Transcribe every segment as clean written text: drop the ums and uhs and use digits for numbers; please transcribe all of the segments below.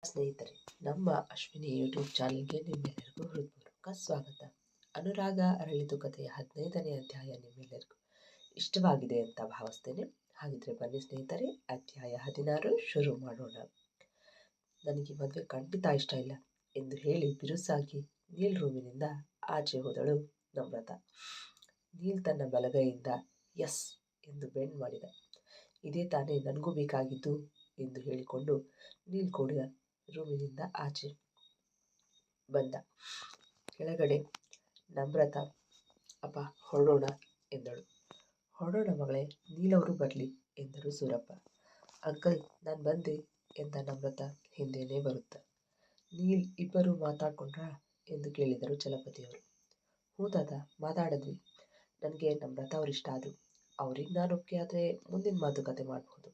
ಸ್ನೇಹಿತರೆ, ನಮ್ಮ ಅಶ್ವಿನಿ ಯೂಟ್ಯೂಬ್ ಚಾನಲ್ಗೆ ನಿಮ್ಮೆಲ್ಲರಿಗೂ ಹೃತ್ಪೂರ್ವಕ ಸ್ವಾಗತ. ಅನುರಾಗ ಅರಳಿತು ಕಥೆಯ 15ನೇ ಅಧ್ಯಾಯ ನಿಮ್ಮೆಲ್ಲರಿಗೂ ಇಷ್ಟವಾಗಿದೆ ಅಂತ ಭಾವಿಸ್ತೇನೆ. ಹಾಗಿದ್ರೆ ಬನ್ನಿ ಸ್ನೇಹಿತರೆ, ಅಧ್ಯಾಯ 16 ಶುರು ಮಾಡೋಣ. ನನಗೆ ಮದುವೆ ಖಂಡಿತ ಇಷ್ಟ ಇಲ್ಲ ಎಂದು ಹೇಳಿ ಬಿರುಸಾಗಿ ನೀಲ್ ರೂಮಿನಿಂದ ಆಚೆ ಹೋದಳು ನಮ್ರತಾ. ನೀಲ್ ತನ್ನ ಬಲಗೈಯಿಂದ ಎಸ್ ಎಂದು ಬೆಂಡ್ ಮಾಡಿದ. ಇದೇ ತಾನೇ ನನಗೂ ಬೇಕಾಗಿದ್ದು ಎಂದು ಹೇಳಿಕೊಂಡು ನೀಲ್ ಕೂಡ ರೂಮಿನಿಂದ ಆಚೆ ಬಂದ. ಕೆಳಗಡೆ ನಮ್ರತಾ ಅಪ್ಪ ಹೊರಡೋಣ ಎಂದಳು. ಹೊರಡೋಣ ಮಗಳೇ, ನೀಲವರು ಬರಲಿ ಎಂದರು ಸೂರಪ್ಪ. ಅಂಕಲ್ ನಾನು ಬಂದೆ ಎಂದ ನಮ್ರತಾ ಹಿಂದೆನೇ ಬರುತ್ತ. ನೀಲ್ ಇಬ್ಬರು ಮಾತಾಡ್ಕೊಂಡ್ರಾ ಎಂದು ಕೇಳಿದರು ಚಲಪತಿಯವರು. ಹ್ಞೂ ತಾತ, ಮಾತಾಡಿದ್ವಿ. ನನಗೆ ನಮ್ರತಾ ಅವ್ರು ಇಷ್ಟ ಆದರು. ಅವ್ರಿಗೆ ನಾನು ಒಪ್ಪಿಗೆ ಆದರೆ ಮುಂದಿನ ಮಾತುಕತೆ ಮಾಡಬಹುದು.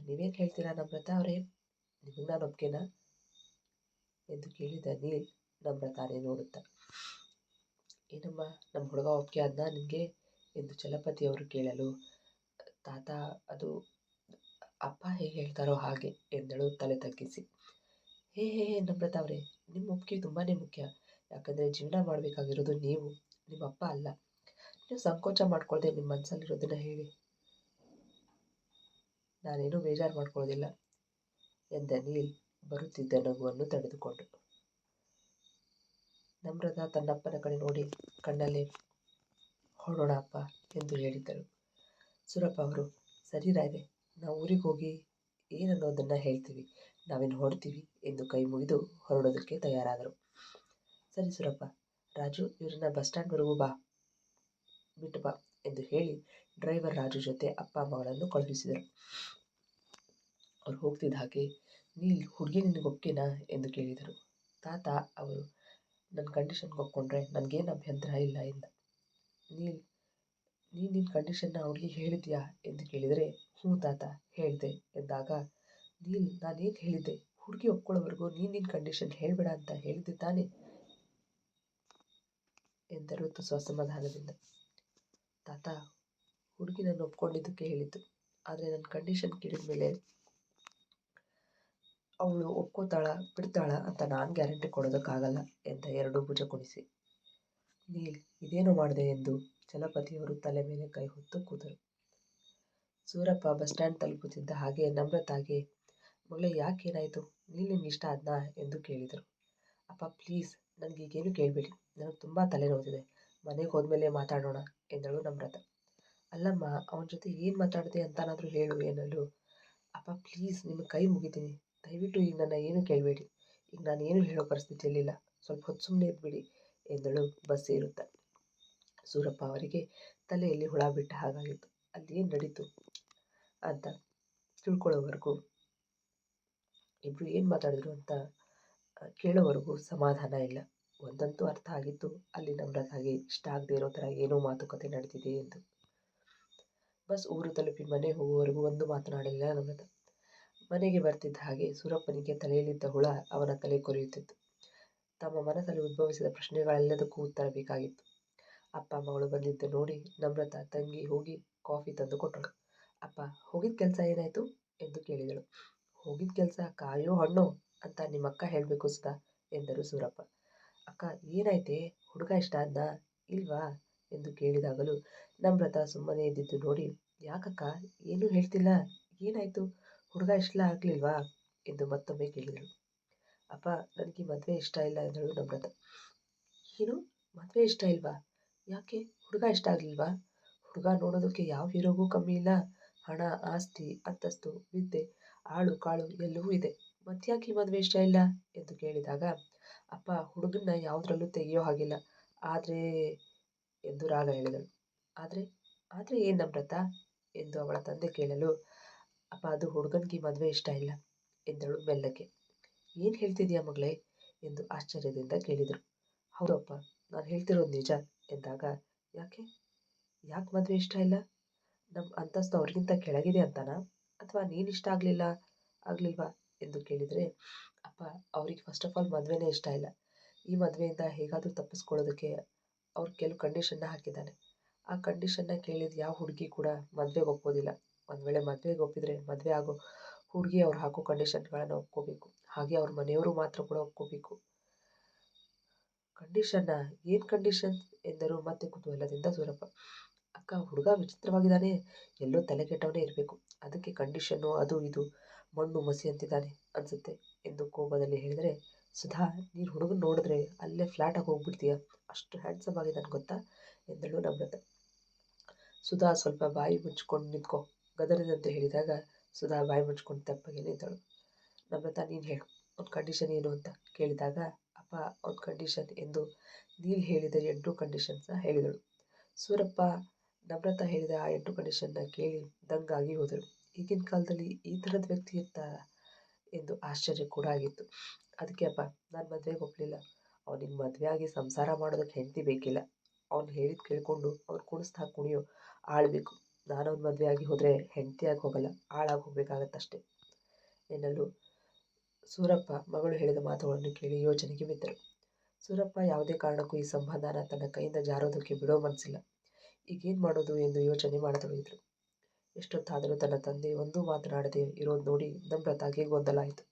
ನೀವೇನು ಹೇಳ್ತೀರಾ ನಮ್ರತಾ ಅವರೇ, ನಿಮಗೆ ನಾನು ಒಪ್ಗೆನಾ ಎಂದು ಕೇಳಿದ ನೀಲ್ ನಮ್ರತಾನೇ ನೋಡುತ್ತ. ಏನಮ್ಮ, ನಮ್ಮ ಹುಡುಗ ಒಪ್ಪಿಗೆ ಆದ್ನಾ ನಿಮಗೆ ಎಂದು ಚಲಪತಿಯವರು ಕೇಳಲು, ತಾತ ಅದು ಅಪ್ಪ ಹೇಗೆ ಹೇಳ್ತಾರೋ ಹಾಗೆ ಎಂದಳು ತಲೆ ತಗ್ಗಿಸಿ. ಹೇ ಹೇ ಹೇ ನಮ್ರತಾ ಅವರೇ, ನಿಮ್ಮ ಒಪ್ಪಿಗೆ ತುಂಬಾ ಮುಖ್ಯ. ಯಾಕಂದರೆ ಜೀವನ ಮಾಡಬೇಕಾಗಿರೋದು ನೀವು, ನಿಮ್ಮ ಅಪ್ಪ ಅಲ್ಲ. ನೀವು ಸಂಕೋಚ ಮಾಡ್ಕೊಳ್ಳದೆ ನಿಮ್ಮ ಮನಸ್ಸಲ್ಲಿರೋದನ್ನ ಹೇಳಿ, ನಾನೇನು ಬೇಜಾರು ಮಾಡ್ಕೊಳ್ಳೋದಿಲ್ಲ ಎಂದ ನೀಲ್ ಬರುತ್ತಿದ್ದ ನಗುವನ್ನು ತಡೆದುಕೊಂಡು. ನಮ್ರತಾ ತನ್ನಪ್ಪನ ಕಡೆ ನೋಡಿ ಕಣ್ಣಲ್ಲಿ ಹೊರಡೋಣ ಅಪ್ಪ ಎಂದು ಹೇಳಿದ್ದರು. ಸೂರಪ್ಪ ಅವರು, ಸರಿ ರಾಯ್ವೆ, ನಾವು ಊರಿಗೆ ಹೋಗಿ ಏನನ್ನೋದನ್ನು ಹೇಳ್ತೀವಿ, ನಾವೇನು ಹೊರಡ್ತೀವಿ ಎಂದು ಕೈ ಮುಗಿದು ಹೊರಡೋದಕ್ಕೆ ತಯಾರಾದರು. ಸರಿ ಸೂರಪ್ಪ, ರಾಜು ಇವರನ್ನ ಬಸ್ ಸ್ಟ್ಯಾಂಡ್ವರೆಗೂ ಬಿಟ್ಟು ಬಾ ಎಂದು ಹೇಳಿ ಡ್ರೈವರ್ ರಾಜು ಜೊತೆ ಅಪ್ಪ ಮಗಳನ್ನು ಕಳುಹಿಸಿದರು. ಅವ್ರು ಹೋಗ್ತಿದ್ದ ಹಾಗೆ, ನೀಲ್ ಹುಡುಗಿ ನಿನಗೆ ಒಪ್ಗೆನಾ ಎಂದು ಕೇಳಿದರು. ತಾತ ಅವರು ನನ್ನ ಕಂಡೀಷನ್ಗೆ ಒಪ್ಕೊಂಡ್ರೆ ನನಗೇನು ಅಭ್ಯಂತರ ಇಲ್ಲ ಎಂದ. ನೀನು ನಿನ್ನ ಕಂಡೀಷನ್ನ ಅವ್ರಿಗೆ ಹೇಳಿದ್ಯಾ ಎಂದು ಕೇಳಿದರೆ, ಹ್ಞೂ ತಾತ ಹೇಳಿದೆ ಎಂದಾಗ, ನೀಲ್ ನಾನೇನು ಹೇಳಿದ್ದೆ, ಹುಡುಗಿ ಒಪ್ಕೊಳ್ಳೋವರೆಗೂ ನಿನ್ನ ಕಂಡೀಷನ್ ಹೇಳಬೇಡ ಅಂತ ಹೇಳಿದ್ದೆ ತಾನೆ ಎಂದರು ಅಸಮಾಧಾನದಿಂದ. ತಾತ, ಹುಡುಗಿ ನಾನು ಒಪ್ಕೊಂಡಿದ್ದಕ್ಕೆ ಹೇಳಿದ್ದು, ಆದರೆ ನನ್ನ ಕಂಡೀಷನ್ ಕೇಳಿದ ಮೇಲೆ ಅವಳು ಒಪ್ಕೋತಾಳ ಬಿಡ್ತಾಳ ಅಂತ ನಾನು ಗ್ಯಾರಂಟಿ ಕೊಡೋದಕ್ಕಾಗಲ್ಲ ಎಂದ ಎರಡೂ ಭುಜ ಕುಣಿಸಿ. ನೀಲ್ ಇದೇನು ಮಾಡಿದೆ ಎಂದು ಚಲಪತಿಯವರು ತಲೆ ಮೇಲೆ ಕೈ ಹೊತ್ತು ಕೂತರು. ಸೂರಪ್ಪ ಬಸ್ ಸ್ಟ್ಯಾಂಡ್ ತಲುಪುತ್ತಿದ್ದ ಹಾಗೆ ನಮ್ರತಾಗೆ, ಮಗಳೇ ಯಾಕೇನಾಯಿತು, ನೀಲ್ ನಿನ್ಗೆ ಇಷ್ಟ ಆದ್ನಾ ಎಂದು ಕೇಳಿದರು. ಅಪ್ಪ ಪ್ಲೀಸ್, ನನಗೀಗೇನು ಕೇಳಬೇಡಿ, ನನಗೆ ತುಂಬ ತಲೆನೋವಿದೆ, ಮನೆಗೆ ಹೋದ್ಮೇಲೆ ಮಾತಾಡೋಣ ಎಂದಳು ನಮ್ರತಾ. ಅಲ್ಲಮ್ಮ, ಅವನ ಜೊತೆ ಏನು ಮಾತಾಡಿದೆ ಅಂತಾನಾದರೂ ಹೇಳು ಎನ್ನಲು, ಅಪ್ಪ ಪ್ಲೀಸ್ ನಿಮಗೆ ಕೈ ಮುಗಿತೀನಿ, ದಯವಿಟ್ಟು ಈಗ ನನ್ನ ಏನು ಕೇಳಬೇಡಿ, ಈಗ ನಾನು ಏನು ಹೇಳೋ ಪರಿಸ್ಥಿತಿಯಲ್ಲಿಲ್ಲ, ಸ್ವಲ್ಪ ಹೊತ್ತು ಸುಮ್ಮನೆ ಇದ್ಬಿಡಿ ಎಂದಳು ಬಸ್ ಏರುತ್ತ. ಸೂರಪ್ಪ ಅವರಿಗೆ ತಲೆಯಲ್ಲಿ ಹುಳ ಬಿಟ್ಟ ಹಾಗಾಗಿತ್ತು. ಅಲ್ಲಿ ಏನು ನಡೀತು ಅಂತ ತಿಳ್ಕೊಳ್ಳೋವರೆಗೂ, ಇಬ್ರು ಏನು ಮಾತಾಡಿದ್ರು ಅಂತ ಕೇಳೋವರೆಗೂ ಸಮಾಧಾನ ಇಲ್ಲ. ಒಂದಂತೂ ಅರ್ಥ ಆಗಿತ್ತು, ಅಲ್ಲಿ ನಮ್ರತಾಗೆ ಇಷ್ಟ ಆಗದೆ ಇರೋ ಥರ ಏನೋ ಮಾತುಕತೆ ನಡೆದಿದೆ ಎಂದು. ಬಸ್ ಊರು ತಲುಪಿ ಮನೆ ಹೋಗುವವರೆಗೂ ಒಂದು ಮಾತನಾಡಲಿಲ್ಲ ನಮ್ರತಾ. ಮನೆಗೆ ಬರ್ತಿದ್ದ ಹಾಗೆ ಸೂರಪ್ಪನಿಗೆ ತಲೆಯಲ್ಲಿದ್ದ ಹುಳ ಅವನ ತಲೆ ಕೊರೆಯುತ್ತಿತ್ತು. ತಮ್ಮ ಮನಸ್ಸಲ್ಲಿ ಉದ್ಭವಿಸಿದ ಪ್ರಶ್ನೆಗಳೆಲ್ಲದಕ್ಕೂ ಉತ್ತರ ಬೇಕಾಗಿತ್ತು. ಅಪ್ಪ ಮಗಳು ಬಂದಿದ್ದ ನೋಡಿ ನಮ್ರತಾ ತಂಗಿ ಹೋಗಿ ಕಾಫಿ ತಂದು ಕೊಟ್ಟಳು. ಅಪ್ಪ, ಹೋಗಿದ್ದ ಕೆಲಸ ಏನಾಯಿತು ಎಂದು ಕೇಳಿದಳು. ಹೋಗಿದ್ದ ಕೆಲಸ ಕಾಯೋ ಹಣ್ಣು ಅಂತ ನಿಮ್ಮಕ್ಕ ಹೇಳಬೇಕು ಸುಧಾ ಎಂದರು ಸೂರಪ್ಪ. ಅಕ್ಕ ಏನಾಯ್ತೆ, ಹುಡುಗ ಇಷ್ಟ ಆದ್ನಾ ಇಲ್ವಾ ಎಂದು ಕೇಳಿದಾಗಲೂ ನಮ್ರತಾ ಸುಮ್ಮನೆ ಇದ್ದಿದ್ದು ನೋಡಿ, ಯಾಕಕ್ಕ ಏನೂ ಹೇಳ್ತಿಲ್ಲ, ಏನಾಯಿತು, ಹುಡುಗ ಇಷ್ಟ ಆಗಲಿಲ್ವಾ ಎಂದು ಮತ್ತೊಮ್ಮೆ ಕೇಳಿದಳು. ಅಪ್ಪ, ನನಗೆ ಮದುವೆ ಇಷ್ಟ ಇಲ್ಲ ಎಂದಳು ನಮ್ರತಾ. ಏನು, ಮದುವೆ ಇಷ್ಟ ಇಲ್ವಾ, ಯಾಕೆ, ಹುಡುಗ ಇಷ್ಟ ಆಗಲಿಲ್ವಾ, ಹುಡುಗ ನೋಡೋದಕ್ಕೆ ಯಾವ ಹೀರೋಗೂ ಕಮ್ಮಿ ಇಲ್ಲ, ಹಣ ಆಸ್ತಿ ಅಂತಸ್ತು ವಿದ್ಯೆ ಆಳು ಕಾಳು ಎಲ್ಲವೂ ಇದೆ, ಮತ್ತ್ಯಾಕೆ ಮದುವೆ ಇಷ್ಟ ಇಲ್ಲ ಎಂದು ಕೇಳಿದಾಗ, ಅಪ್ಪ ಹುಡುಗನ್ನ ಯಾವುದ್ರಲ್ಲೂ ತೆಗೆಯೋ ಹಾಗಿಲ್ಲ, ಆದರೆ ಎಂದು ರಾಗ ಹೇಳಿದಳು. ಆದರೆ ಆದರೆ ಏನು ನಮ್ರತಾ ಎಂದು ಅವಳ ತಂದೆ ಕೇಳಲು, ಅಪ್ಪ ಅದು ಹುಡುಗನಿಗೆ ಮದುವೆ ಇಷ್ಟ ಇಲ್ಲ ಎಂದಳು ಮೆಲ್ಲಗೆ. ಏನು ಹೇಳ್ತಿದ್ಯಾ ಮಗಳೇ ಎಂದು ಆಶ್ಚರ್ಯದಿಂದ ಕೇಳಿದರು. ಹೌದಪ್ಪ, ನಾನು ಹೇಳ್ತಿರೋದು ನಿಜ ಎಂದಾಗ, ಯಾಕೆ ಯಾಕೆ ಮದುವೆ ಇಷ್ಟ ಇಲ್ಲ, ನಮ್ಮ ಅಂತಸ್ತು ಅವ್ರಿಗಿಂತ ಕೆಳಗಿದೆ ಅಂತಾನಾ, ಅಥವಾ ನೀನು ಇಷ್ಟ ಆಗಲಿಲ್ವಾ ಎಂದು ಕೇಳಿದರೆ, ಅಪ್ಪ ಅವ್ರಿಗೆ ಫಸ್ಟ್ ಆಫ್ ಆಲ್ ಮದುವೆನೇ ಇಷ್ಟ ಇಲ್ಲ, ಈ ಮದುವೆಯಿಂದ ಹೇಗಾದರೂ ತಪ್ಪಿಸ್ಕೊಳ್ಳೋದಕ್ಕೆ ಅವ್ರು ಕೆಲವು ಕಂಡೀಷನ್ನ ಹಾಕಿದ್ದಾನೆ. ಆ ಕಂಡೀಷನ್ನ ಕೇಳಿದ ಯಾವ ಹುಡುಗಿ ಕೂಡ ಮದುವೆಗೆ ಒಪ್ಪೋದಿಲ್ಲ. ಒಂದು ವೇಳೆ ಮದುವೆಗೆ ಒಪ್ಪಿದರೆ ಮದುವೆ ಆಗೋ ಹುಡುಗಿ ಅವ್ರು ಹಾಕೋ ಕಂಡೀಷನ್ಗಳನ್ನು ಒಪ್ಕೋಬೇಕು. ಹಾಗೆ ಅವ್ರ ಮನೆಯವರು ಮಾತ್ರ ಕೂಡ ಒಪ್ಕೋಬೇಕು. ಕಂಡೀಷನ್ನ? ಏನು ಕಂಡೀಷನ್ ಎಂದರು ಮತ್ತೆ ಕುತೂಹಲದಿಂದ ಸೂರಪ್ಪ. ಅಕ್ಕ, ಹುಡುಗ ವಿಚಿತ್ರವಾಗಿದ್ದಾನೆ, ಎಲ್ಲೋ ತಲೆ ಕೆಟ್ಟವನೇ ಇರಬೇಕು, ಅದಕ್ಕೆ ಕಂಡೀಷನ್ನು ಅದು ಇದು ಮಣ್ಣು ಮಸಿ ಅಂತಿದ್ದಾನೆ ಅನ್ಸುತ್ತೆ ಎಂದು ಕೋಪದಲ್ಲಿ ಹೇಳಿದರೆ, ಸುಧಾ, ನೀನು ಹುಡುಗನ ನೋಡಿದ್ರೆ ಅಲ್ಲೇ ಫ್ಲಾಟಾಗಿ ಹೋಗ್ಬಿಡ್ತೀಯ, ಅಷ್ಟು ಹ್ಯಾಂಡ್ಸಮ್ ಆಗಿದ್ದಾನೆ ಗೊತ್ತಾ ಎಂದಳು ನಮ್ರತ. ಸುಧಾ ಸ್ವಲ್ಪ ಬಾಯಿ ಮುಚ್ಕೊಂಡು ನಿಂತ್ಕೊ ಗದರಿದಂತೆ ಹೇಳಿದಾಗ ಸುಧಾ ಬಾಯಿ ಮುಚ್ಕೊಂಡು ತೆಪ್ಪಗೆ ನಿಂತಳು. ನಮ್ರತ, ನೀನು ಹೇಳು, ಅವ್ನ ಕಂಡೀಷನ್ ಏನು ಅಂತ ಕೇಳಿದಾಗ, ಅಪ್ಪ, ಅವ್ನ ಕಂಡೀಷನ್ ಎಂದು ನೀಲ್ ಹೇಳಿದ 8 ಕಂಡೀಷನ್ಸ್ನ ಹೇಳಿದಳು. ಸೂರಪ್ಪ ನಮ್ರತ ಹೇಳಿದ ಆ 8 ಕಂಡೀಷನ್ನ ಕೇಳಿ ದಂಗಾಗಿ ಹೋದರು. ಈಗಿನ ಕಾಲದಲ್ಲಿ ಈ ಥರದ ವ್ಯಕ್ತಿ ಇರ್ತಾರ ಎಂದು ಆಶ್ಚರ್ಯ ಕೂಡ ಆಗಿತ್ತು. ಅದಕ್ಕೆ ಅಪ್ಪ, ನಾನು ಮದುವೆಗೆ ಒಪ್ಪಲಿಲ್ಲ. ಅವನಿಗೆ ಮದುವೆ ಆಗಿ ಸಂಸಾರ ಮಾಡೋದಕ್ಕೆ ಹೆಂಡತಿ ಬೇಕಿಲ್ಲ, ಅವ್ನು ಹೇಳಿದ್ ಕೇಳ್ಕೊಂಡು ಅವ್ನು ಕುಣಿಸ್ತಾ ಕುಣಿಯೋ ಆಳ್ಬೇಕು. ನಾನು ಅವ್ನ ಮದುವೆ ಆಗಿ ಹೋದರೆ ಹೆಂಡತಿಯಾಗಿ ಹೋಗಲ್ಲ, ಆಳಾಗಿ ಹೋಗ್ಬೇಕಾಗತ್ತಷ್ಟೆ ಎನ್ನಲು ಸೂರಪ್ಪ ಮಗಳು ಹೇಳಿದ ಮಾತುಗಳನ್ನು ಕೇಳಿ ಯೋಚನೆಗೆ ಬಿದ್ದರು. ಸೂರಪ್ಪ ಯಾವುದೇ ಕಾರಣಕ್ಕೂ ಈ ಸಂಬಂಧನ ತನ್ನ ಕೈಯಿಂದ ಜಾರೋದಕ್ಕೆ ಬಿಡೋ ಮನಸ್ಸಿಲ್ಲ. ಈಗೇನು ಮಾಡೋದು ಎಂದು ಯೋಚನೆ ಮಾಡತೊಡಗಿದ್ರು. ಎಷ್ಟೊತ್ತಾದರೂ ತನ್ನ ತಂದೆ ಒಂದೂ ಮಾತನಾಡದೆ ಇರೋದು ನೋಡಿ ನಮ್ರತಾಗೆ ಗೊಂದಲ ಆಯಿತು.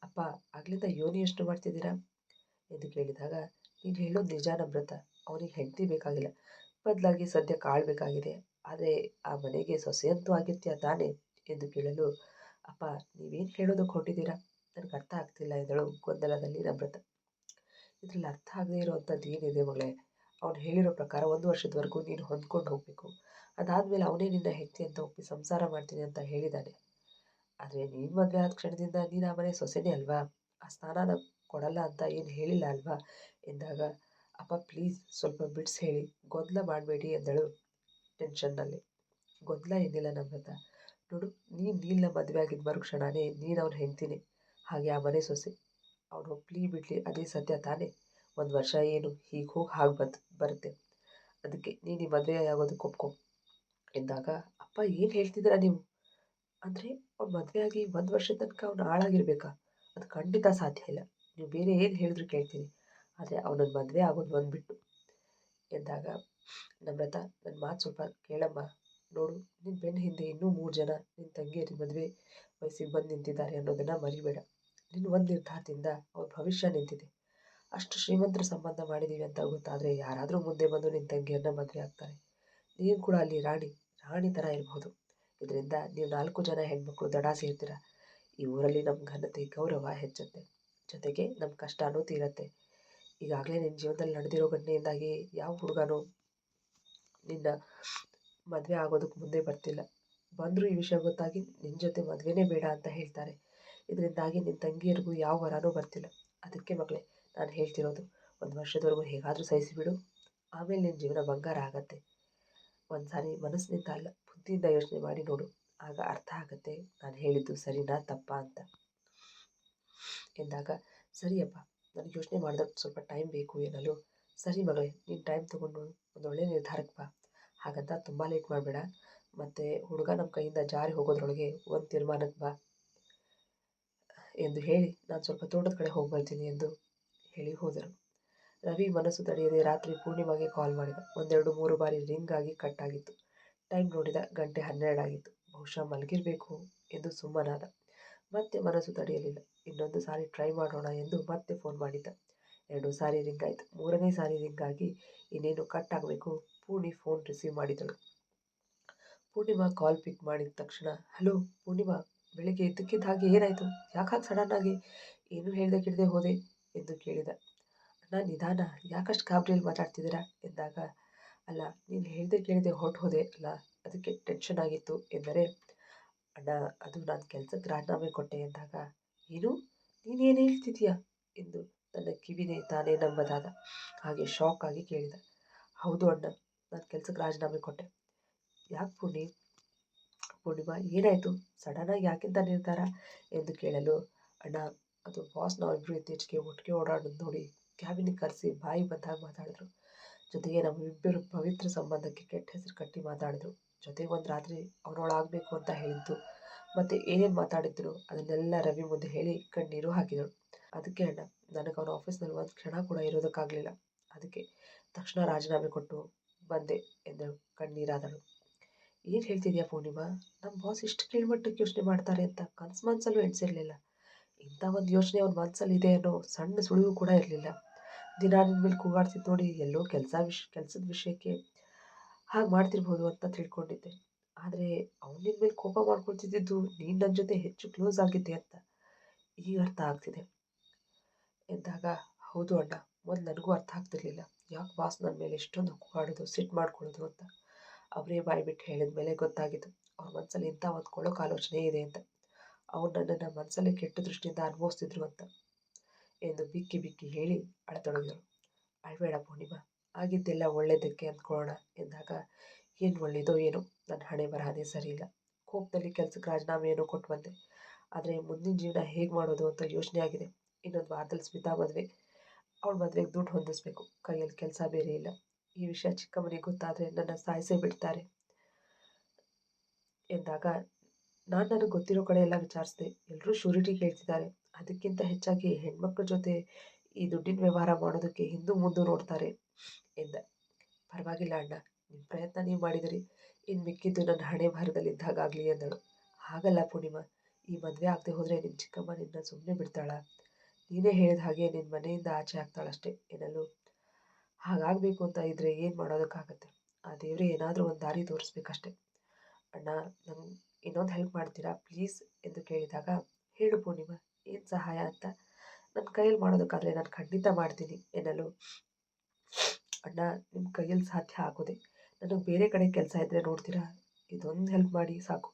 ಅಪ್ಪ, ಆಗ್ಲಿಂದ ಯೋನಿ ಎಷ್ಟು ಮಾಡ್ತಿದ್ದೀರಾ ಎಂದು ಕೇಳಿದಾಗ, ನೀನು ಹೇಳೋದು ನಿಜ ನಮ್ರತ, ಅವನಿಗೆ ಹೆಂಡತಿ ಬೇಕಾಗಿಲ್ಲ, ಬದಲಾಗಿ ಸದ್ಯ ಕಾಳ್ಬೇಕಾಗಿದೆ. ಆದರೆ ಆ ಮನೆಗೆ ಸೊಸೆಯಂತೂ ಆಗಿರ್ತೀಯ ತಾನೇ ಎಂದು ಕೇಳಲು, ಅಪ್ಪ, ನೀವೇನು ಹೇಳೋದಕ್ಕೆ ಹೊರಟಿದ್ದೀರಾ, ನನಗೆ ಅರ್ಥ ಆಗ್ತಿಲ್ಲ ಎಂದಳು ಗೊಂದಲದಲ್ಲಿ ನಮ್ರತ. ಇದರಲ್ಲಿ ಅರ್ಥ ಆಗದೆ ಇರೋವಂಥದ್ದು ಏನಿದೆ ಮಗಳೇ, ಅವ್ನು ಹೇಳಿರೋ ಪ್ರಕಾರ 1 ವರ್ಷದವರೆಗೂ ನೀನು ಹೊಂದ್ಕೊಂಡು ಹೋಗಬೇಕು. ಅದಾದಮೇಲೆ ಅವನೇ ನಿನ್ನ ಹೆಂಡತಿ ಅಂತ ಒಪ್ಪಿ ಸಂಸಾರ ಮಾಡ್ತೀನಿ ಅಂತ ಹೇಳಿದ್ದಾನೆ. ಆದರೆ ನೀನು ಮದುವೆ ಆದ ಕ್ಷಣದಿಂದ ನೀನು ಆ ಮನೆ ಸೊಸೆನೇ ಅಲ್ವಾ, ಆ ಸ್ಥಾನನ ಕೊಡಲ್ಲ ಅಂತ ಏನು ಹೇಳಿಲ್ಲ ಅಲ್ವಾ ಎಂದಾಗ, ಅಪ್ಪ ಪ್ಲೀಸ್ ಸ್ವಲ್ಪ ಬಿಡಿಸಿ ಹೇಳಿ, ಗೊಂದಲ ಮಾಡಬೇಡಿ ಎಂದಳು ಟೆನ್ಷನ್ನಲ್ಲಿ. ಗೊಂದಲ ಏನಿಲ್ಲ ನಮ್ರತ, ನೋಡು, ನೀನು ನೀಲ್ನ ಮದುವೆ ಆಗಿದ್ದ ಮರುಕ್ಷಣನೇ ನೀನು ಅವ್ನ ಹೆಂಡ್ತಿನೇ, ಹಾಗೆ ಆ ಮನೆ ಸೊಸೆ. ಅವನು ಒಪ್ಲಿ ಬಿಡ್ಲಿ ಅದೇ ಸತ್ಯ ತಾನೇ. 1 ವರ್ಷ ಏನು ಹೀಗೆ ಹೋಗಿ ಹಾಗೆ ಬರುತ್ತೆ, ಅದಕ್ಕೆ ನೀನು ಈ ಮದುವೆ ಆಗೋದಕ್ಕೆ ಒಪ್ಕೊ ಎಂದಾಗ, ಅಪ್ಪ ಏನು ಹೇಳ್ತಿದ್ದೀರಾ ನೀವು, ಅಂದರೆ ಅವ್ನು ಮದುವೆ ಆಗಿ 1 ವರ್ಷದ ತನಕ ಅವ್ನು ಹಾಳಾಗಿರ್ಬೇಕಾ, ಅದು ಖಂಡಿತ ಸಾಧ್ಯ ಇಲ್ಲ. ನೀವು ಬೇರೆ ಏನು ಹೇಳಿದ್ರು ಕೇಳ್ತೀನಿ, ಆದರೆ ಅವನನ್ನು ಮದುವೆ ಆಗೋದು ಬಂದುಬಿಟ್ಟು ಎಂದಾಗ, ನಮ್ರತ, ನನ್ನ ಮಾತು ಸ್ವಲ್ಪ ಕೇಳಮ್ಮ, ನೋಡು, ನಿನ್ನ ಬೆನ್ನ ಹಿಂದೆ ಇನ್ನೂ 3 ಜನ ನಿನ್ನ ತಂಗಿಯರಿ ಮದುವೆ ವಯಸ್ಸಿಗೆ ಬಂದು ನಿಂತಿದ್ದಾರೆ ಅನ್ನೋದನ್ನು ಮರಿಬೇಡ. ನಿನ್ನ ಒಂದು ನಿರ್ಧಾರದಿಂದ ಅವ್ರ ಭವಿಷ್ಯ ನಿಂತಿದೆ. ಅಷ್ಟು ಶ್ರೀಮಂತರ ಸಂಬಂಧ ಮಾಡಿದ್ದೀವಿ ಅಂತ ಗೊತ್ತಾದರೆ ಯಾರಾದರೂ ಮುಂದೆ ಬಂದು ನಿನ್ನ ತಂಗಿಯರನ್ನ ಮದುವೆ ಆಗ್ತಾರೆ. ನೀನು ಕೂಡ ಅಲ್ಲಿ ರಾಣಿ ಥರ ಇರ್ಬೋದು. ಇದರಿಂದ ನೀವು 4 ಜನ ಹೆಣ್ಮಕ್ಳು ದಡ ಸೇರ್ತೀರ. ಈ ಊರಲ್ಲಿ ನಮ್ಮ ಘನತೆ ಗೌರವ ಹೆಚ್ಚುತ್ತೆ, ಜೊತೆಗೆ ನಮ್ಮ ಕಷ್ಟನೂ ತೀರತ್ತೆ. ಈಗಾಗಲೇ ನಿನ್ನ ಜೀವನದಲ್ಲಿ ನಡೆದಿರೋ ಘಟನೆಯಿಂದಾಗಿ ಯಾವ ಹುಡುಗನೂ ನಿನ್ನ ಮದುವೆ ಆಗೋದಕ್ಕೆ ಮುಂದೆ ಬರ್ತಿಲ್ಲ. ಬಂದರೂ ಈ ವಿಷಯ ಗೊತ್ತಾಗಿ ನಿನ್ನ ಜೊತೆ ಮದುವೆನೇ ಬೇಡ ಅಂತ ಹೇಳ್ತಾರೆ. ಇದರಿಂದಾಗಿ ನಿನ್ನ ತಂಗಿಯರಿಗೂ ಯಾವ ವರನೂ ಬರ್ತಿಲ್ಲ. ಅದಕ್ಕೆ ಮಗಳೇ, ನಾನು ಹೇಳ್ತಿರೋದು, 1 ವರ್ಷದವರೆಗೂ ಹೇಗಾದರೂ ಸಹಿಸಿಬಿಡು, ಆಮೇಲೆ ನಿನ್ನ ಜೀವನ ಬಂಗಾರ ಆಗತ್ತೆ. ಒಂದು ಸಾರಿ ಮನಸ್ಸಿನಿಂದ ಅಲ್ಲ, ಬುದ್ಧಿಯಿಂದ ಯೋಚನೆ ಮಾಡಿ ನೋಡು, ಆಗ ಅರ್ಥ ಆಗತ್ತೆ ನಾನು ಹೇಳಿದ್ದು ಸರಿನಾ ತಪ್ಪಾ ಅಂತ ಎಂದಾಗ, ಸರಿಯಪ್ಪ, ನನಗೆ ಯೋಚನೆ ಮಾಡೋದಕ್ಕೆ ಸ್ವಲ್ಪ ಟೈಮ್ ಬೇಕು ಎನ್ನಲು, ಸರಿ ಮಗಳೇ, ನೀನು ಟೈಮ್ ತೊಗೊಂಡು ಒಂದು ಒಳ್ಳೆಯ ನಿರ್ಧಾರಕ್ಕೆ ಬಾ, ಹಾಗಂತ ತುಂಬ ಲೇಟ್ ಮಾಡಬೇಡ, ಮತ್ತು ಹುಡುಗ ನಮ್ಮ ಕೈಯಿಂದ ಜಾರಿ ಹೋಗೋದ್ರೊಳಗೆ ಒಂದು ತೀರ್ಮಾನಕ್ಕೆ ಬಾ ಎಂದು ಹೇಳಿ ನಾನು ಸ್ವಲ್ಪ ತೋಟದ ಕಡೆ ಹೋಗಿ ಬರ್ತೀನಿ ಎಂದು ಹೇಳಿ ಹೋದರು. ರವಿ ಮನಸ್ಸು ತಡೆಯದೆ ರಾತ್ರಿ ಪೂರ್ಣಿಮಾಗೆ ಕಾಲ್ ಮಾಡಿದ. 1-2-3 ಬಾರಿ ರಿಂಗ್ ಆಗಿ ಕಟ್ ಆಗಿತ್ತು. ಟೈಮ್ ನೋಡಿದ, ಗಂಟೆ 12 ಆಗಿತ್ತು. ಬಹುಶಃ ಮಲಗಿರಬೇಕು ಎಂದು ಸುಮ್ಮನಾದ. ಮತ್ತೆ ಮನಸ್ಸು ತಡೆಯಲಿಲ್ಲ. ಇನ್ನೊಂದು ಸಾರಿ ಟ್ರೈ ಮಾಡೋಣ ಎಂದು ಮತ್ತೆ ಫೋನ್ ಮಾಡಿದ್ದ. 2 ಸಾರಿ ರಿಂಗ್ ಆಯಿತು. 3ನೇ ಸಾರಿ ರಿಂಗ್ ಆಗಿ ಇನ್ನೇನು ಕಟ್ ಆಗಬೇಕು. ಪೂರ್ಣಿ ಫೋನ್ ರಿಸೀವ್ ಮಾಡಿದಳು. ಪೂರ್ಣಿಮಾ ಕಾಲ್ ಪಿಕ್ ಮಾಡಿದ ತಕ್ಷಣ, ಹಲೋ ಪೂರ್ಣಿಮಾ, ಬೆಳಿಗ್ಗೆ ಇದ್ದಕ್ಕಿದ್ದ ಹಾಗೆ ಏನಾಯಿತು, ಯಾಕೆ ಸಡನ್ ಆಗಿ ಏನು ಹೇಳ್ದೆ ಕೇಳದೆ ಹೋದೆ ಎಂದು ಕೇಳಿದ. ಅಣ್ಣ ನಿಧಾನ, ಯಾಕಷ್ಟು ಗಾಬರಿಯಲ್ಲಿ ಮಾತಾಡ್ತಿದ್ದೀರಾ ಎಂದಾಗ, ಅಲ್ಲ, ನೀನು ಹೇಳ್ದೆ ಕೇಳದೆ ಹೊರಟು ಹೋದೆ ಅಲ್ಲ, ಅದಕ್ಕೆ ಟೆನ್ಷನ್ ಆಗಿತ್ತು ಎಂದರೆ, ಅಣ್ಣ ಅದು ನಾನು ಕೆಲಸಕ್ಕೆ ರಾಜೀನಾಮೆ ಕೊಟ್ಟೆ ಎಂದಾಗ, ಏನು, ನೀನೇನು ಹೇಳ್ತಿದ್ದೀಯಾ ಎಂದು ತನ್ನ ಕಿವಿನೇ ತಾನೇ ನಂಬದಾದ ಹಾಗೆ ಶಾಕ್ ಆಗಿ ಕೇಳಿದ. ಹೌದು ಅಣ್ಣ, ನಾನು ಕೆಲಸಕ್ಕೆ ರಾಜೀನಾಮೆ ಕೊಟ್ಟೆ. ಯಾಕೆ ಪೂರ್ಣಿಮಾ ಏನಾಯಿತು, ಸಡನ್ನಾಗಿ ಯಾಕಿಂತ ನಿರ್ಧಾರ ಎಂದು ಕೇಳಲು, ಅಣ್ಣ ಅದು ಬಾಸ್ ನಾವಿಬ್ಬರು ಇತ್ತೀಚೆಗೆ ಒಟ್ಟಿಗೆ ಓಡಾಡೋದು ನೋಡಿ ಕ್ಯಾಬಿನಿಗೆ ಕರೆಸಿ ಬಾಯಿ ಬಂದಾಗ ಮಾತಾಡಿದ್ರು. ಜೊತೆಗೆ ನಮ್ಮಿಬ್ಬರು ಪವಿತ್ರ ಸಂಬಂಧಕ್ಕೆ ಕೆಟ್ಟ ಹೆಸರು ಕಟ್ಟಿ ಮಾತಾಡಿದ್ರು. ಜೊತೆಗೆ ಒಂದು ರಾತ್ರಿ ಅವನೊಳಾಗಬೇಕು ಅಂತ ಹೇಳಿದ್ದು, ಮತ್ತು ಏನೇನು ಮಾತಾಡಿದ್ರು ಅದನ್ನೆಲ್ಲ ರವಿ ಮುಂದೆ ಹೇಳಿ ಕಣ್ಣೀರು ಹಾಕಿದಳು. ಅದಕ್ಕೆ ಅಣ್ಣ, ನನಗೆ ಅವನ ಆಫೀಸ್ನಲ್ಲಿ ಒಂದು ಕ್ಷಣ ಕೂಡ ಇರೋದಕ್ಕಾಗಲಿಲ್ಲ. ಅದಕ್ಕೆ ತಕ್ಷಣ ರಾಜೀನಾಮೆ ಕೊಟ್ಟು ಬಂದೆ ಎಂದು ಕಣ್ಣೀರಾದಳು. ಏನು ಹೇಳ್ತಿದ್ಯಾ ಪೂರ್ಣಿಮಾ, ನಮ್ಮ ಬಾಸ್ ಇಷ್ಟು ಕೀಳ್ಮಟ್ಟಕ್ಕೆ ಯೋಚನೆ ಮಾಡ್ತಾರೆ ಅಂತ ಕನಸು ಮನಸ್ಸಲ್ಲೂ ಎಣಿಸಿರಲಿಲ್ಲ. ಇಂಥ ಒಂದು ಯೋಚನೆ ಅವನ ಮನಸ್ಸಲ್ಲಿ ಇದೆ ಅನ್ನೋ ಸಣ್ಣ ಸುಳಿವು ಕೂಡ ಇರಲಿಲ್ಲ. ದಿನ ನಿನ್ನ ಮೇಲೆ ಕೂಗಾಡ್ತಿದ್ದು ನೋಡಿ ಎಲ್ಲೋ ಕೆಲಸದ ವಿಷಯಕ್ಕೆ ಹಾಗೆ ಮಾಡ್ತಿರ್ಬೋದು ಅಂತ ತಿಳ್ಕೊಂಡಿದ್ದೆ. ಆದರೆ ಅವ್ನು ನಿನ್ನ ಮೇಲೆ ಕೋಪ ಮಾಡ್ಕೊಳ್ತಿದ್ದು ನೀನು ನನ್ನ ಜೊತೆ ಹೆಚ್ಚು ಕ್ಲೋಸ್ ಆಗಿದ್ದೆ ಅಂತ ಈಗ ಅರ್ಥ ಆಗ್ತಿದೆ ಎಂದಾಗ, ಹೌದು ಅಣ್ಣ, ಮೊದಲು ನನಗೂ ಅರ್ಥ ಆಗ್ತಿರ್ಲಿಲ್ಲ ಯಾಕೆ ಬಾಸ್ ನನ್ನ ಮೇಲೆ ಎಷ್ಟೊಂದು ಕೂಗಾಡೋದು, ಸಿಟ್ಟು ಮಾಡ್ಕೊಳ್ಳೋದು ಅಂತ. ಅವರೇ ಬಾಯಿ ಬಿಟ್ಟು ಹೇಳಿದ ಮೇಲೆ ಗೊತ್ತಾಗಿತ್ತು ಅವ್ರ ಮನಸ್ಸಲ್ಲಿ ಇಂಥ ಒಂದು ಕೊಳಕು ಆಲೋಚನೆ ಇದೆ ಅಂತ. ಅವ್ರು ನನ್ನನ್ನು ಮನಸ್ಸಲ್ಲಿ ಕೆಟ್ಟ ದೃಷ್ಟಿಯಿಂದ ಅನುಭವಿಸ್ತಿದ್ರು ಅಂತ ಎಂದು ಬಿಕ್ಕಿ ಬಿಕ್ಕಿ ಹೇಳಿ ಅಳತೊಡಗಿದರು. ಅಳ್ಬೇಡ ಪೂರ್ಣಿಮಾ, ಆಗಿದ್ದೆಲ್ಲ ಒಳ್ಳೇದಕ್ಕೆ ಅಂದ್ಕೊಳ್ಳೋಣ ಎಂದಾಗ, ಏನು ಒಳ್ಳೇದೋ ಏನೋ, ನನ್ನ ಹಣೆ ಬರಹನೇ ಸರಿ ಇಲ್ಲ. ಕೋಪದಲ್ಲಿ ಕೆಲಸಕ್ಕೆ ರಾಜೀನಾಮೆಯನ್ನು ಕೊಟ್ಟು ಬಂದೆ. ಆದರೆ ಮುಂದಿನ ಜೀವನ ಹೇಗೆ ಮಾಡೋದು ಅಂತ ಯೋಚನೆ ಆಗಿದೆ. ಇನ್ನೊಂದು ವಾರದಲ್ಲಿ ಸ್ಮಿತಾ ಮದುವೆ, ಅವಳ ಮದುವೆಗೆ ದುಡ್ಡು ಹೊಂದಿಸ್ಬೇಕು, ಕೈಯಲ್ಲಿ ಕೆಲಸ ಬೇರೆ ಇಲ್ಲ. ಈ ವಿಷಯ ಚಿಕ್ಕಮ್ಮನಿಗೆ ಗೊತ್ತಾದರೆ ನನ್ನ ಸಾಯಿಸೇ ಬಿಡ್ತಾರೆ ಎಂದಾಗ, ನನಗೆ ಗೊತ್ತಿರೋ ಕಡೆ ಎಲ್ಲ ವಿಚಾರಿಸಿದೆ. ಎಲ್ಲರೂ ಶ್ಯೂರಿಟಿ ಕೇಳ್ತಿದ್ದಾರೆ. ಅದಕ್ಕಿಂತ ಹೆಚ್ಚಾಗಿ ಹೆಣ್ಮಕ್ಳ ಜೊತೆ ಈ ದುಡ್ಡಿನ ವ್ಯವಹಾರ ಮಾಡೋದಕ್ಕೆ ಹಿಂದೂ ಮುಂದೆ ನೋಡ್ತಾರೆ ಎಂದ. ಪರವಾಗಿಲ್ಲ ಅಣ್ಣ, ನಿಮ್ಮ ಪ್ರಯತ್ನ ನೀವು ಮಾಡಿದಿರಿ, ಇನ್ನು ಮಿಕ್ಕಿದ್ದು ನನ್ನ ಹಣೆ ಬರದಲ್ಲಿದ್ದಾಗಲಿ ಎಂದಳು. ಹಾಗಲ್ಲ ಪೂರ್ಣಿಮಾ, ಈ ಮದುವೆ ಆಗದೆ ಹೋದರೆ ನಿಮ್ಮ ಚಿಕ್ಕಮ್ಮ ನಿನ್ನ ಸುಮ್ಮನೆ ಬಿಡ್ತಾಳ? ನೀನೇ ಹೇಳಿದ ಹಾಗೆ ನಿನ್ನ ಮನೆಯಿಂದ ಆಚೆ ಆಗ್ತಾಳಷ್ಟೇ ಎನ್ನಲು, ಹಾಗಾಗಬೇಕು ಅಂತ ಇದ್ದರೆ ಏನು ಮಾಡೋದಕ್ಕಾಗತ್ತೆ? ಆ ದೇವರೇ ಏನಾದರೂ ಒಂದು ದಾರಿ ತೋರಿಸ್ಬೇಕಷ್ಟೆ. ಅಣ್ಣ, ನಂಗೆ ಇನ್ನೊಂದು ಹೆಲ್ಪ್ ಮಾಡ್ತೀರಾ ಪ್ಲೀಸ್ ಎಂದು ಕೇಳಿದಾಗ, ಹೇಳು ಪೂರ್ಣಿಮಾ, ಏನು ಸಹಾಯ ಅಂತ. ನನ್ನ ಕೈಯಲ್ಲಿ ಮಾಡೋದಕ್ಕಾದರೆ ನಾನು ಖಂಡಿತ ಮಾಡ್ತೀನಿ ಎನ್ನಲು, ಅಣ್ಣ, ನಿಮ್ಮ ಕೈಯಲ್ಲಿ ಸಾಧ್ಯ ಆಗೋದೆ. ನನಗೆ ಬೇರೆ ಕಡೆ ಕೆಲಸ ಇದ್ದರೆ ನೋಡ್ತೀರಾ? ಇದೊಂದು ಹೆಲ್ಪ್ ಮಾಡಿ ಸಾಕು,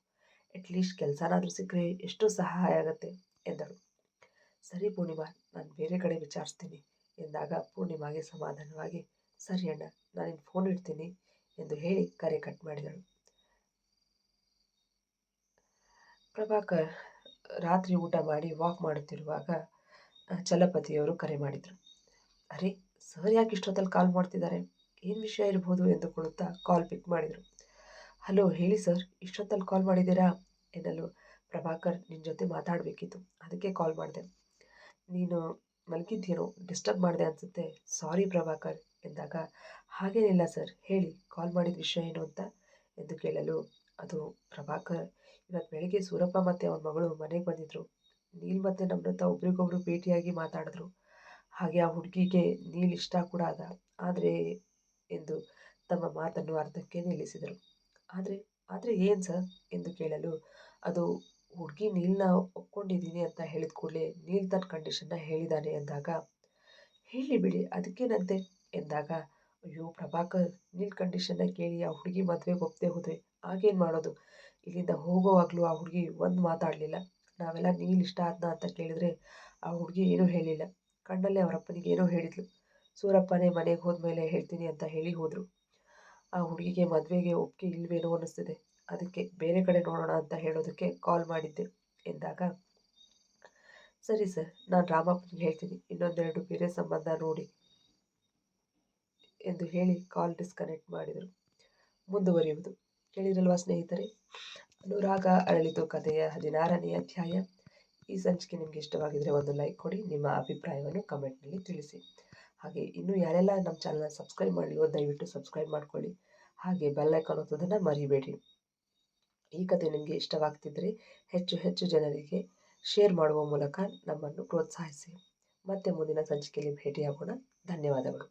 ಅಟ್ಲೀಸ್ಟ್ ಕೆಲಸನಾದರೂ ಸಿಕ್ಕರೆ ಎಷ್ಟೋ ಸಹಾಯ ಆಗುತ್ತೆ ಎಂದಳು. ಸರಿ ಪೂರ್ಣಿಮಾ, ನಾನು ಬೇರೆ ಕಡೆ ವಿಚಾರಿಸ್ತೀನಿ ಎಂದಾಗ ಪೂರ್ಣಿಮಾಗೆ ಸಮಾಧಾನವಾಗಿ, ಸರಿ ಅಣ್ಣ, ನಾನಿನ್ನು ಫೋನ್ ಇಡ್ತೀನಿ ಎಂದು ಹೇಳಿ ಕರೆ ಕಟ್ ಮಾಡಿದಳು. ಪ್ರಭಾಕರ್ ರಾತ್ರಿ ಊಟ ಮಾಡಿ ವಾಕ್ ಮಾಡುತ್ತಿರುವಾಗ ಚಲಪತಿಯವರು ಕರೆ ಮಾಡಿದರು. ಅರೆ, ಸರ್ ಯಾಕೆ ಇಷ್ಟೊತ್ತಲ್ಲಿ ಕಾಲ್ ಮಾಡ್ತಿದ್ದಾರೆ, ಏನು ವಿಷಯ ಇರ್ಬೋದು ಎಂದುಕೊಳ್ಳುತ್ತಾ ಕಾಲ್ ಪಿಕ್ ಮಾಡಿದರು. ಹಲೋ, ಹೇಳಿ ಸರ್, ಇಷ್ಟೊತ್ತಲ್ಲಿ ಕಾಲ್ ಮಾಡಿದ್ದೀರಾ ಎನ್ನಲು, ಪ್ರಭಾಕರ್ ನಿನ್ನ ಜೊತೆ ಮಾತಾಡಬೇಕಿತ್ತು, ಅದಕ್ಕೆ ಕಾಲ್ ಮಾಡಿದೆ. ನೀನು ಮಲಗಿದ್ದೇನೋ, ಡಿಸ್ಟರ್ಬ್ ಮಾಡಿದೆ ಅನಿಸುತ್ತೆ, ಸಾರಿ ಪ್ರಭಾಕರ್ ಎಂದಾಗ, ಹಾಗೇನಿಲ್ಲ ಸರ್, ಹೇಳಿ ಕಾಲ್ ಮಾಡಿದ ವಿಷಯ ಏನು ಅಂತ ಎಂದು ಕೇಳಲು, ಅದು ಪ್ರಭಾಕರ್, ಇವತ್ತು ಬೆಳಗ್ಗೆ ಸೂರಪ್ಪ ಮತ್ತು ಅವನ ಮಗಳು ಮನೆಗೆ ಬಂದಿದ್ದರು. ನೀಲ್ ಮತ್ತು ನಮ್ರತ ಒಬ್ರಿಗೊಬ್ರು ಭೇಟಿಯಾಗಿ ಮಾತಾಡಿದ್ರು. ಹಾಗೆ ಆ ಹುಡುಗಿಗೆ ನೀಲ್ ಇಷ್ಟ ಕೂಡ ಆದರೆ ಎಂದು ತಮ್ಮ ಮಾತನ್ನು ಅರ್ಧಕ್ಕೆ ನಿಲ್ಲಿಸಿದರು. ಆದರೆ ಏನು ಸರ್ ಎಂದು ಕೇಳಲು, ಅದು ಹುಡುಗಿ ನೀಲ್ನ ಒಪ್ಕೊಂಡಿದ್ದೀನಿ ಅಂತ ಹೇಳಿದ ಕೂಡಲೇ ನೀಲ್ ತನ್ನ ಕಂಡೀಷನ್ನ ಹೇಳಿದ್ದಾನೆ ಎಂದಾಗ, ಹೇಳಿ ಬಿಡಿ ಅದಕ್ಕೇನಂತೆ ಎಂದಾಗ, ಅಯ್ಯೋ ಪ್ರಭಾಕರ್, ನೀಲ್ ಕಂಡೀಷನ್ನ ಕೇಳಿ ಆ ಹುಡುಗಿ ಮದುವೆಗೆ ಒಪ್ಪದೆ ಹೋದರೆ ಆಗೇನು ಮಾಡೋದು? ಇಲ್ಲಿಂದ ಹೋಗೋವಾಗಲೂ ಆ ಹುಡುಗಿ ಒಂದು ಮಾತಾಡಲಿಲ್ಲ. ನಾವೆಲ್ಲ ನೀಲ್ ಇಷ್ಟ ಆದ್ನ ಅಂತ ಕೇಳಿದ್ರೆ ಆ ಹುಡುಗಿ ಏನೂ ಹೇಳಿಲ್ಲ. ಕಣ್ಣಲ್ಲೇ ಅವರಪ್ಪನಿಗೆ ಏನೋ ಹೇಳಿದ್ಲು. ಸೂರಪ್ಪನೇ ಮನೆಗೆ ಹೋದ್ಮೇಲೆ ಹೇಳ್ತೀನಿ ಅಂತ ಹೇಳಿ ಹೋದರು. ಆ ಹುಡುಗಿಗೆ ಮದುವೆಗೆ ಒಪ್ಪಿಗೆ ಇಲ್ವೇನೋ ಅನ್ನಿಸ್ತಿದೆ, ಅದಕ್ಕೆ ಬೇರೆ ಕಡೆ ನೋಡೋಣ ಅಂತ ಹೇಳೋದಕ್ಕೆ ಕಾಲ್ ಮಾಡಿದ್ದೆ ಎಂದಾಗ, ಸರಿ ಸರ್, ನಾನು ರಾಮಪ್ಪನಿಗೆ ಹೇಳ್ತೀನಿ ಇನ್ನೊಂದೆರಡು ಬೇರೆ ಸಂಬಂಧ ನೋಡಿ ಎಂದು ಹೇಳಿ ಕಾಲ್ ಡಿಸ್ಕನೆಕ್ಟ್ ಮಾಡಿದರು. ಮುಂದುವರಿಯುವುದು. ಕೇಳಿರಲ್ವಾ ಸ್ನೇಹಿತರೆ, ಅನುರಾಗ ಅರಳಿತು ಕಥೆಯ 16ನೇ ಅಧ್ಯಾಯ. ಈ ಸಂಚಿಕೆ ನಿಮಗೆ ಇಷ್ಟವಾಗಿದ್ದರೆ ಒಂದು ಲೈಕ್ ಕೊಡಿ, ನಿಮ್ಮ ಅಭಿಪ್ರಾಯವನ್ನು ಕಮೆಂಟ್ನಲ್ಲಿ ತಿಳಿಸಿ. ಹಾಗೆ ಇನ್ನೂ ಯಾರೆಲ್ಲ ನಮ್ಮ ಚಾನಲ್ನ ಸಬ್ಸ್ಕ್ರೈಬ್ ಮಾಡಲಿವೋ ದಯವಿಟ್ಟು ಸಬ್ಸ್ಕ್ರೈಬ್ ಮಾಡ್ಕೊಳ್ಳಿ. ಹಾಗೆ ಬೆಲ್ ಐಕಾನ್ ಒತ್ತೋದನ್ನು ಮರಿಬೇಡಿ. ಈ ಕಥೆ ನಿಮಗೆ ಇಷ್ಟವಾಗ್ತಿದ್ದರೆ ಹೆಚ್ಚು ಹೆಚ್ಚು ಜನರಿಗೆ ಶೇರ್ ಮಾಡುವ ಮೂಲಕ ನಮ್ಮನ್ನು ಪ್ರೋತ್ಸಾಹಿಸಿ. ಮತ್ತೆ ಮುಂದಿನ ಸಂಚಿಕೆಯಲ್ಲಿ ಭೇಟಿಯಾಗೋಣ. ಧನ್ಯವಾದಗಳು.